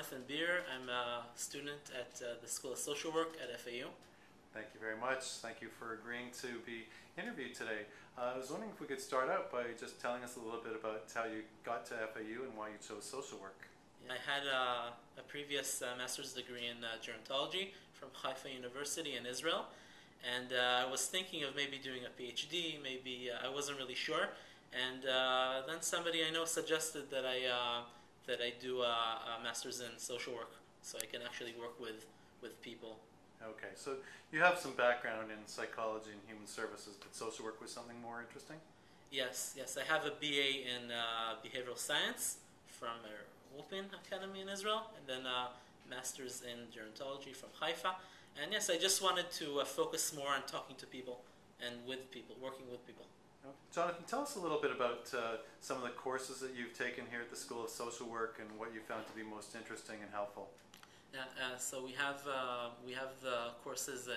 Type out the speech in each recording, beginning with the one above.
Jonathan Beer. I'm a student at the School of Social Work at FAU. Thank you very much. Thank you for agreeing to be interviewed today. I was wondering if we could start out by just telling us a little bit about how you got to FAU and why you chose social work. I had a previous master's degree in gerontology from Haifa University in Israel, and I was thinking of maybe doing a PhD. Maybe I wasn't really sure, and then somebody I know suggested that I do a master's in social work, so I can actually work with people. Okay, so you have some background in psychology and human services, but social work was something more interesting? Yes. I have a BA in behavioral science from Ulpin Academy in Israel, and then a master's in gerontology from Haifa. And yes, I just wanted to focus more on talking to people and with people, working with people. Okay. Jonathan, tell us a little bit about some of the courses that you've taken here at the School of Social Work and what you found to be most interesting and helpful. So we have the courses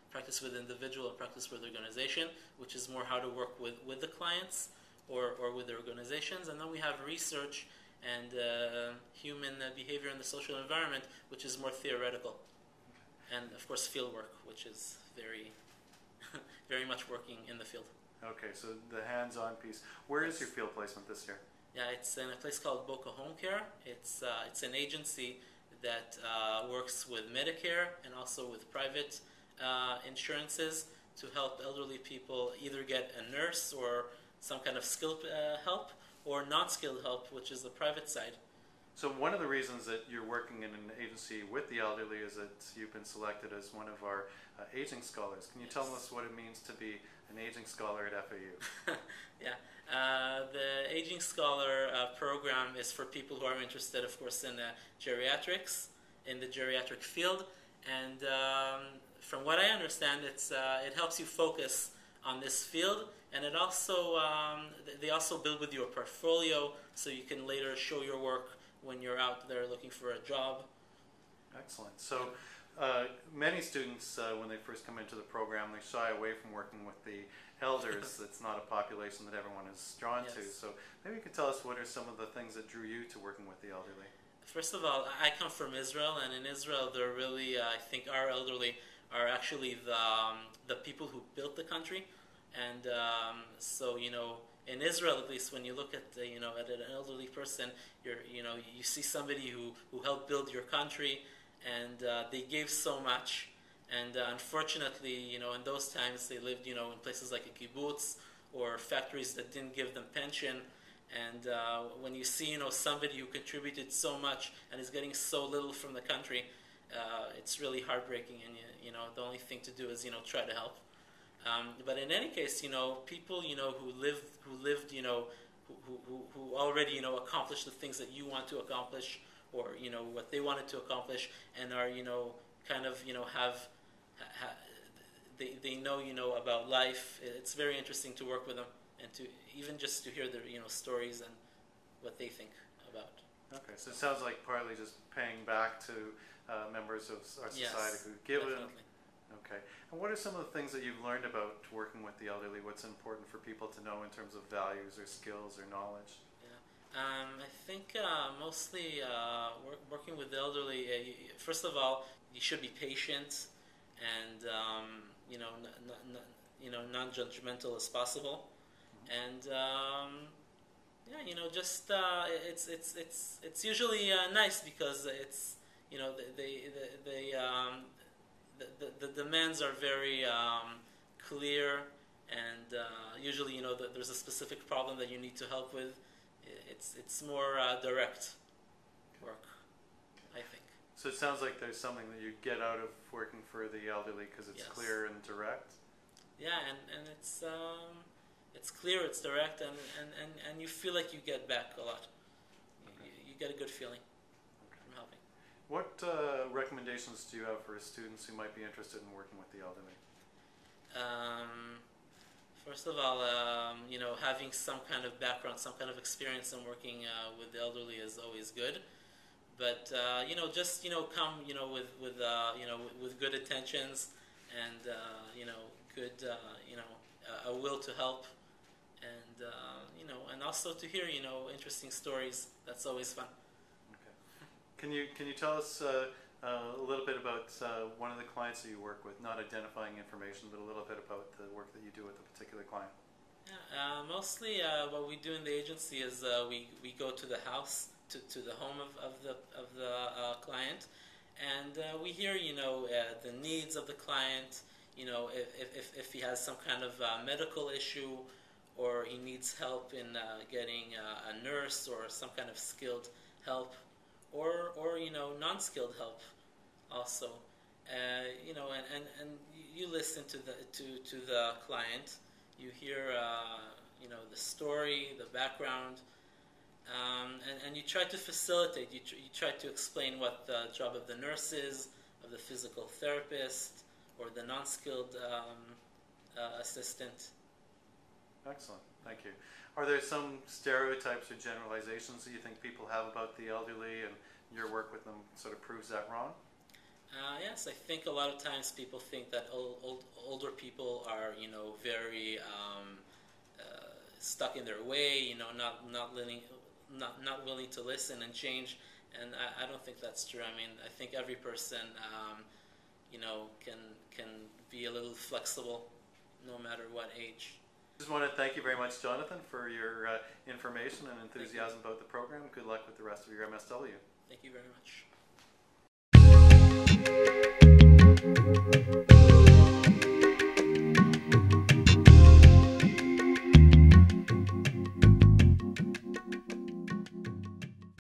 practice with individual and practice with organization, which is more how to work with the clients or with the organizations. And then we have research and human behavior in the social environment, which is more theoretical. And of course field work, which is very very much working in the field. Okay, so the hands-on piece. Where is your field placement this year? Yeah, it's in a place called Boca Home Care. It's an agency that works with Medicare and also with private insurances to help elderly people either get a nurse or some kind of skilled help or non-skilled help, which is the private side. So one of the reasons that you're working in an agency with the elderly is that you've been selected as one of our aging scholars. Can you tell us what it means to be an aging scholar at FAU? Yeah. The Aging Scholar program is for people who are interested, of course, in geriatrics, in the geriatric field. And from what I understand, it helps you focus on this field. And it also, they also build with you a portfolio so you can later show your work when you're out there looking for a job. Excellent. So many students, when they first come into the program, they shy away from working with the elders. It's not a population that everyone is drawn to. So maybe you could tell us what are some of the things that drew you to working with the elderly? First of all, I come from Israel, and in Israel, they're really, I think our elderly are actually the people who built the country. And so, in Israel, at least, when you look at at an elderly person, you see somebody who helped build your country, and they gave so much. And unfortunately, in those times, they lived in places like a kibbutz or factories that didn't give them pension. And when you see somebody who contributed so much and is getting so little from the country, it's really heartbreaking. And the only thing to do is try to help. But in any case, people who lived, who already accomplished the things that you want to accomplish, or what they wanted to accomplish, and are kind of they know about life. It's very interesting to work with them and to even just to hear their stories and what they think about. Okay, so it sounds like partly just paying back to members of our society who give it. Okay. And what are some of the things that you've learned about working with the elderly? What's important for people to know in terms of values or skills or knowledge? Yeah. I think mostly working with the elderly, first of all, you should be patient and non-judgmental as possible. Mm-hmm. And just it's usually nice because it's the demands are very clear, and usually there's a specific problem that you need to help with. It's more direct work, I think. So it sounds like there's something that you get out of working for the elderly because it's clear and direct. Yeah, and it's clear, it's direct, and you feel like you get back a lot. You get a good feeling. What recommendations do you have for students who might be interested in working with the elderly? First of all, having some kind of background, some kind of experience in working with the elderly is always good. But just come with good intentions and good a will to help, and also to hear interesting stories. That's always fun. can you tell us a little bit about one of the clients that you work with? Not identifying information, but a little bit about the work that you do with a particular client. Yeah, mostly what we do in the agency is we go to the house, to the home of the client, and we hear the needs of the client. If he has some kind of medical issue, or he needs help in getting a nurse or some kind of skilled help, or non-skilled help also. And you listen to the client. You hear the story, the background, and you try to facilitate. You try to explain what the job of the nurse is, of the physical therapist, or the non-skilled assistant. Excellent, thank you. Are there some stereotypes or generalizations that you think people have about the elderly, and your work with them sort of proves that wrong? Yes, I think a lot of times people think that older people are, very stuck in their way, not willing to listen and change, and I don't think that's true. I mean, I think every person, can be a little flexible, no matter what age. Just want to thank you very much, Jonathan, for your information and enthusiasm about the program. Good luck with the rest of your MSW. Thank you very much.